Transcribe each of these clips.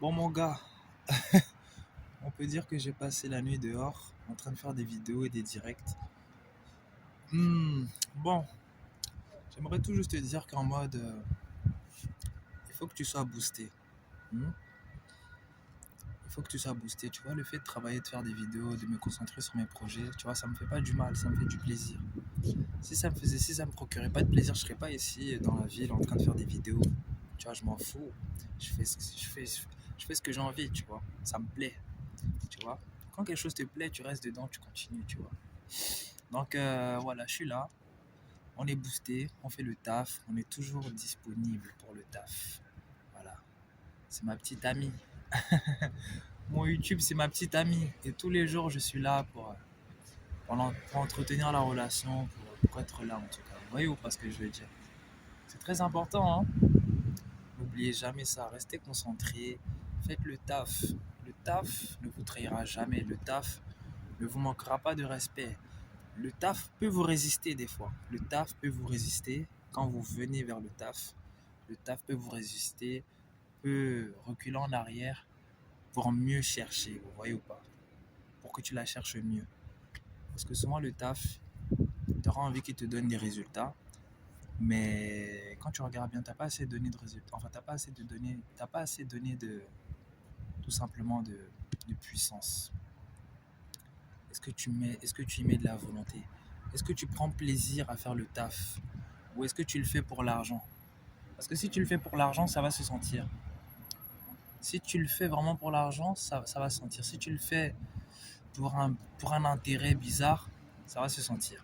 Bon, mon gars, on peut dire que j'ai passé la nuit dehors en train de faire des vidéos et des directs. Bon, j'aimerais tout juste te dire qu'en mode, il faut que tu sois boosté. Hmm. Il faut que tu sois boosté. Tu vois, le fait de travailler, de faire des vidéos, de me concentrer sur mes projets, tu vois, ça me fait pas du mal, ça me fait du plaisir. Si ça me procurait pas de plaisir, je serais pas ici dans la ville en train de faire des vidéos. Tu vois, je m'en fous. Je fais ce que j'ai envie, tu vois. Ça me plaît, tu vois. Quand quelque chose te plaît, tu restes dedans, tu continues, tu vois. Donc voilà, je suis là, on est boosté, on fait le taf, on est toujours disponible pour le taf. Voilà, c'est ma petite amie. Mon YouTube, c'est ma petite amie. Et tous les jours, je suis là pour entretenir la relation, pour être là en tout cas. Vous voyez ou pas ce que je veux dire? C'est très important, hein. N'oubliez jamais ça, restez concentrés, faites le taf. Le taf ne vous trahira jamais, le taf ne vous manquera pas de respect. Le taf peut vous résister des fois. Le taf peut vous résister quand vous venez vers le taf. Le taf peut vous résister, peut reculer en arrière pour mieux chercher, vous voyez ou pas? Pour que tu la cherches mieux. Parce que souvent le taf, tu auras envie qu'il te donne des résultats, mais quand tu regardes bien, tu n'as pas assez donné de résultats. Enfin, tu n'as pas assez de données, t'as pas assez donné de tout simplement de puissance. Est-ce que tu y mets de la volonté? Est-ce que tu prends plaisir à faire le taf? Ou est-ce que tu le fais pour l'argent? Parce que si tu le fais pour l'argent, ça va se sentir. Si tu le fais vraiment pour l'argent, ça va se sentir. Si tu le fais pour un intérêt bizarre, ça va se sentir.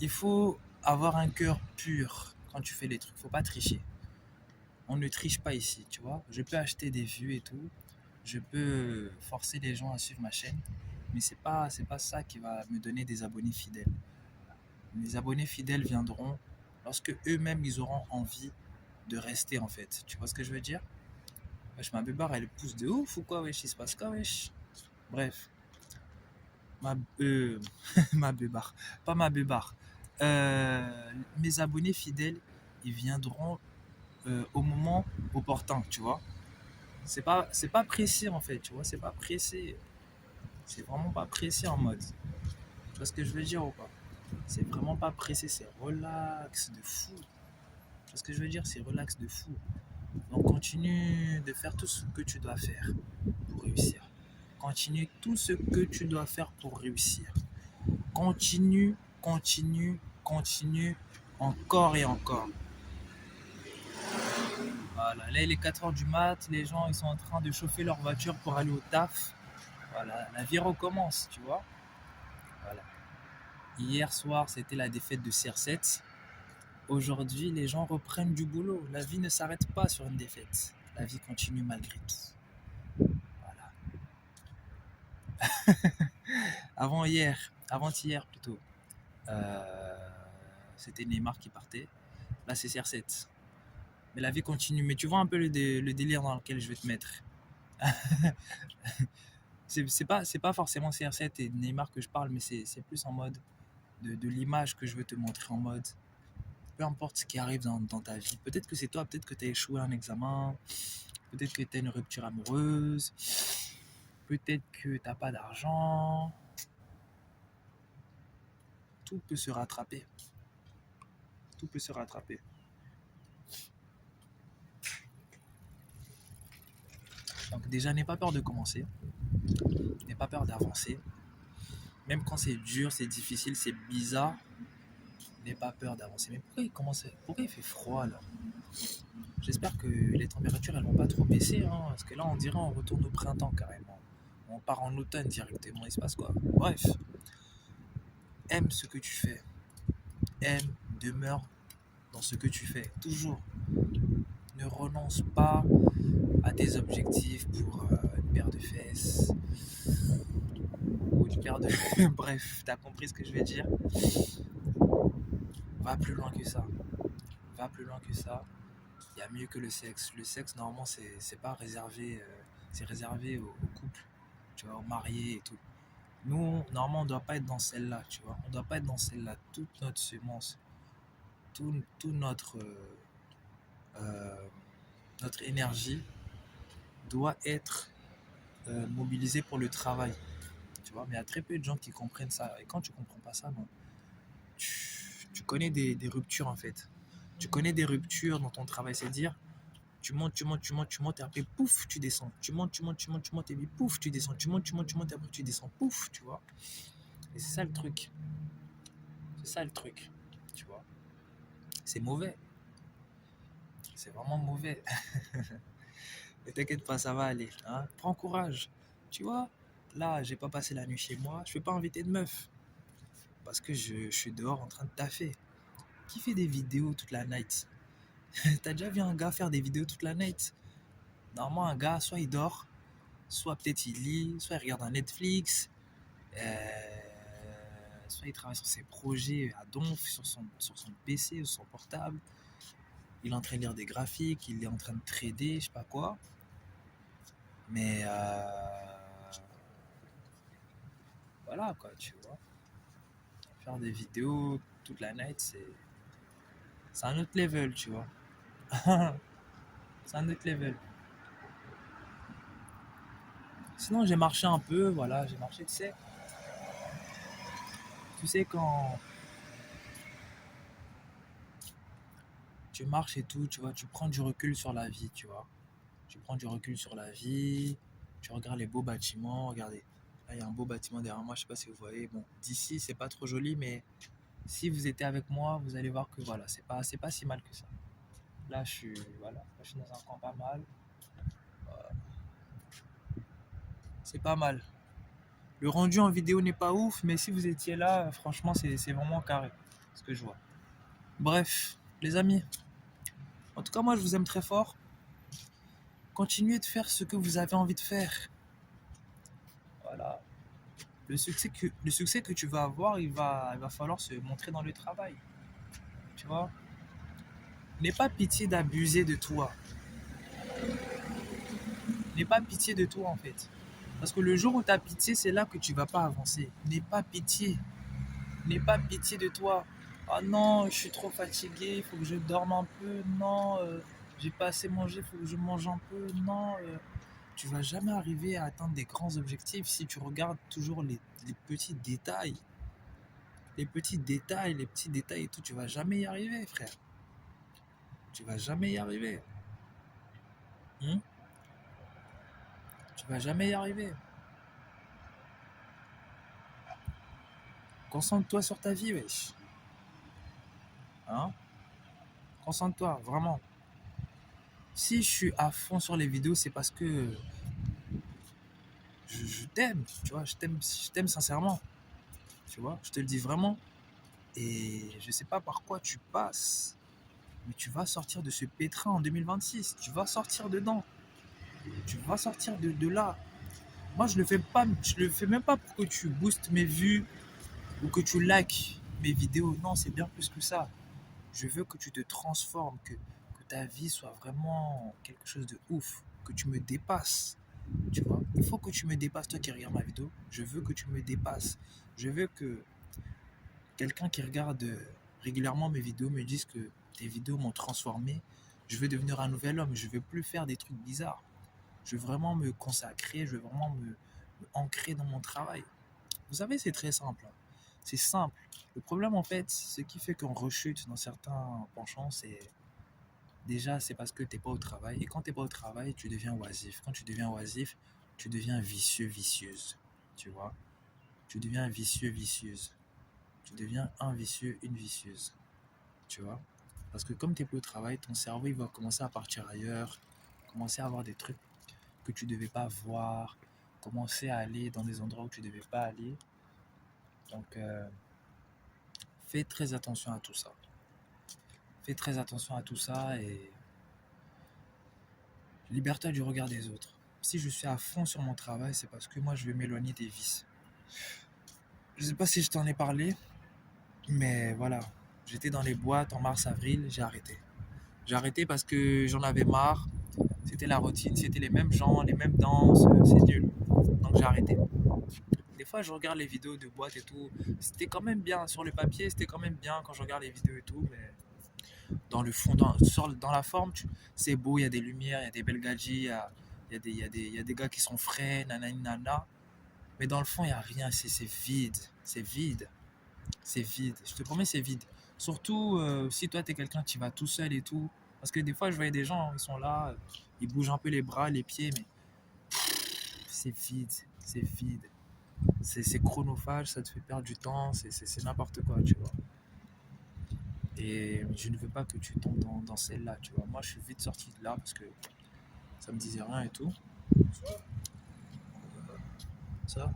Il faut avoir un cœur pur quand tu fais les trucs. Faut pas tricher. On ne triche pas ici, tu vois. Je peux acheter des vues et tout. Je peux forcer les gens à suivre ma chaîne. Mais c'est pas ça qui va me donner des abonnés fidèles. Les abonnés fidèles viendront lorsque eux-mêmes ils auront envie de rester en fait. Tu vois ce que je veux dire? Wesh, ma bébarre elle pousse de ouf ou quoi, wesh, il se passe quoi, wesh? Bref, ma, ma bébarre, pas ma bébarre. Mes abonnés fidèles, ils viendront au moment opportun, tu vois. C'est pas pressé en fait, tu vois, c'est pas pressé. C'est vraiment pas pressé en mode. Tu vois ce que je veux dire ou pas? C'est vraiment pas pressé, c'est relax de fou. Tu vois ce que je veux dire? C'est relax de fou. Donc continue de faire tout ce que tu dois faire pour réussir. Continue tout ce que tu dois faire pour réussir. Continue, continue, continue, encore et encore. Voilà, là il est 4 heures du mat, les gens ils sont en train de chauffer leur voiture pour aller au taf. Voilà, la vie recommence, tu vois. Voilà. Hier soir, c'était la défaite de CR7. Aujourd'hui, les gens reprennent du boulot. La vie ne s'arrête pas sur une défaite. La vie continue malgré tout. Voilà. Avant-hier plutôt, euh, c'était Neymar qui partait. Là, c'est CR7. Mais la vie continue. Mais tu vois un peu le délire dans lequel je vais te mettre. C'est pas forcément CR7 et Neymar que je parle, mais c'est plus en mode de l'image que je veux te montrer en mode. Peu importe ce qui arrive dans ta vie. Peut-être que c'est toi, peut-être que tu as échoué un examen, peut-être que tu as une rupture amoureuse, peut-être que tu n'as pas d'argent. Tout peut se rattraper. Tout peut se rattraper. Donc déjà, n'aie pas peur de commencer. N'aie pas peur d'avancer. Même quand c'est dur, c'est difficile, c'est bizarre, n'aie pas peur d'avancer. Mais pourquoi il fait froid là? J'espère que les températures elles vont pas trop baisser, hein, parce que là on dirait on retourne au printemps carrément. On part en automne directement, il se passe quoi? Bref, aime ce que tu fais. Aime, demeure dans ce que tu fais. Toujours. Ne renonce pas à tes objectifs pour une paire de fesses ou une paire de... Bref, t'as compris ce que je vais dire. Va plus loin que ça. Va plus loin que ça. Il y a mieux que le sexe. Le sexe, normalement, c'est pas réservé, c'est réservé aux couples, tu vois, aux mariés et tout. Nous, normalement, on doit pas être dans celle-là, tu vois. On doit pas être dans celle-là. Toute notre semence, tout notre, euh, notre énergie doit être mobilisée pour le travail. Tu vois, mais il y a très peu de gens qui comprennent ça. Et quand tu comprends pas ça, non, tu connais des ruptures en fait. Tu connais des ruptures dans ton travail, c'est-à-dire tu montes, tu montes, tu montes, tu montes, et après pouf, tu descends. Tu montes, tu montes, tu montes, tu montes, et puis pouf, tu descends. Tu montes, tu montes, tu montes, et après tu descends, pouf, tu vois. Et c'est ça le truc. C'est ça le truc. Tu vois. C'est mauvais. C'est vraiment mauvais. Mais t'inquiète pas, ça va aller. Hein. Prends courage. Tu vois, là, j'ai pas passé la nuit chez moi. Je vais pas inviter de meuf. Parce que je suis dehors en train de taffer. Qui fait des vidéos toute la night? T'as déjà vu un gars faire des vidéos toute la night? Normalement, un gars, soit il dort, soit peut-être il lit, soit il regarde un Netflix, soit il travaille sur ses projets à donf, sur son PC, sur son portable. Il est en train de lire des graphiques, il est en train de trader, je sais pas quoi. Mais voilà quoi, tu vois. Faire des vidéos toute la night, c'est un autre level, tu vois. C'est un autre level. Sinon, j'ai marché un peu, voilà, j'ai marché, tu sais quand tu marches et tout, tu vois, tu prends du recul sur la vie, tu vois. Tu prends du recul sur la vie, tu regardes les beaux bâtiments, regardez. Là, il y a un beau bâtiment derrière moi, je sais pas si vous voyez. Bon, d'ici, c'est pas trop joli, mais si vous étiez avec moi, vous allez voir que voilà, c'est pas si mal que ça. Là, je suis dans un coin pas mal. C'est pas mal. Le rendu en vidéo n'est pas ouf, mais si vous étiez là, franchement, c'est vraiment carré, ce que je vois. Bref, les amis, en tout cas, moi, je vous aime très fort. Continuez de faire ce que vous avez envie de faire. Voilà. Le succès que tu vas avoir, il va falloir se montrer dans le travail. Tu vois? N'aie pas pitié d'abuser de toi. N'aie pas pitié de toi, en fait. Parce que le jour où tu as pitié, c'est là que tu vas pas avancer. N'aie pas pitié. N'aie pas pitié de toi. Ah non, je suis trop fatigué, il faut que je dorme un peu. Non, j'ai pas assez mangé, il faut que je mange un peu. Non, tu vas jamais arriver à atteindre des grands objectifs si tu regardes toujours les petits détails. Les petits détails, les petits détails et tout, tu vas jamais y arriver, frère. Tu vas jamais y arriver. Hein? Tu vas jamais y arriver. Concentre-toi sur ta vie, wesh. Hein? Concentre-toi, vraiment. Si je suis à fond sur les vidéos, c'est parce que je t'aime, tu vois, je t'aime sincèrement, tu vois, je te le dis vraiment. Et je sais pas par quoi tu passes, mais tu vas sortir de ce pétrin en 2026. Tu vas sortir dedans. Tu vas sortir de là. Moi, je le fais pas, je le fais même pas pour que tu boostes mes vues ou que tu likes mes vidéos. Non, c'est bien plus que ça. Je veux que tu te transformes, que ta vie soit vraiment quelque chose de ouf, que tu me dépasses. Tu vois, il faut que tu me dépasses, toi qui regardes ma vidéo. Je veux que tu me dépasses. Je veux que quelqu'un qui regarde régulièrement mes vidéos me dise que tes vidéos m'ont transformé. Je veux devenir un nouvel homme. Je veux plus faire des trucs bizarres. Je veux vraiment me consacrer. Je veux vraiment me ancrer dans mon travail. Vous savez, c'est très simple. C'est simple. Le problème, en fait, ce qui fait qu'on rechute dans certains penchants, c'est parce que tu n'es pas au travail. Et quand tu n'es pas au travail, tu deviens oisif. Quand tu deviens oisif, tu deviens vicieux, vicieuse. Tu vois? Tu deviens vicieux, vicieuse. Tu deviens un vicieux, une vicieuse. Tu vois? Parce que comme tu n'es plus au travail, ton cerveau il va commencer à partir ailleurs, commencer à avoir des trucs que tu ne devais pas voir, commencer à aller dans des endroits où tu ne devais pas aller. Donc, fais très attention à tout ça. Fais très attention à tout ça et libère-toi du regard des autres. Si je suis à fond sur mon travail, c'est parce que moi, je vais m'éloigner des vices. Je sais pas si je t'en ai parlé, mais voilà. J'étais dans les boîtes en mars-avril, j'ai arrêté. J'ai arrêté parce que j'en avais marre. C'était la routine, c'était les mêmes gens, les mêmes danses, c'est nul. Donc j'ai arrêté. Des fois, je regarde les vidéos de boîtes et tout. C'était quand même bien sur le papier, c'était quand même bien quand je regarde les vidéos et tout, mais dans le fond, dans la forme, c'est beau, il y a des lumières, il y a des belles gadgets, il y a des gars qui sont frais, nanani nana. Mais dans le fond, il n'y a rien, c'est vide. C'est vide. C'est vide. Je te promets, c'est vide. Surtout si toi, tu es quelqu'un qui va tout seul et tout. Parce que des fois, je voyais des gens, ils sont là, ils bougent un peu les bras, les pieds, mais c'est vide. C'est vide. C'est chronophage, ça te fait perdre du temps, c'est n'importe quoi, tu vois. Et je ne veux pas que tu tombes dans celle-là, tu vois. Moi, je suis vite sorti de là parce que ça me disait rien et tout. Ça.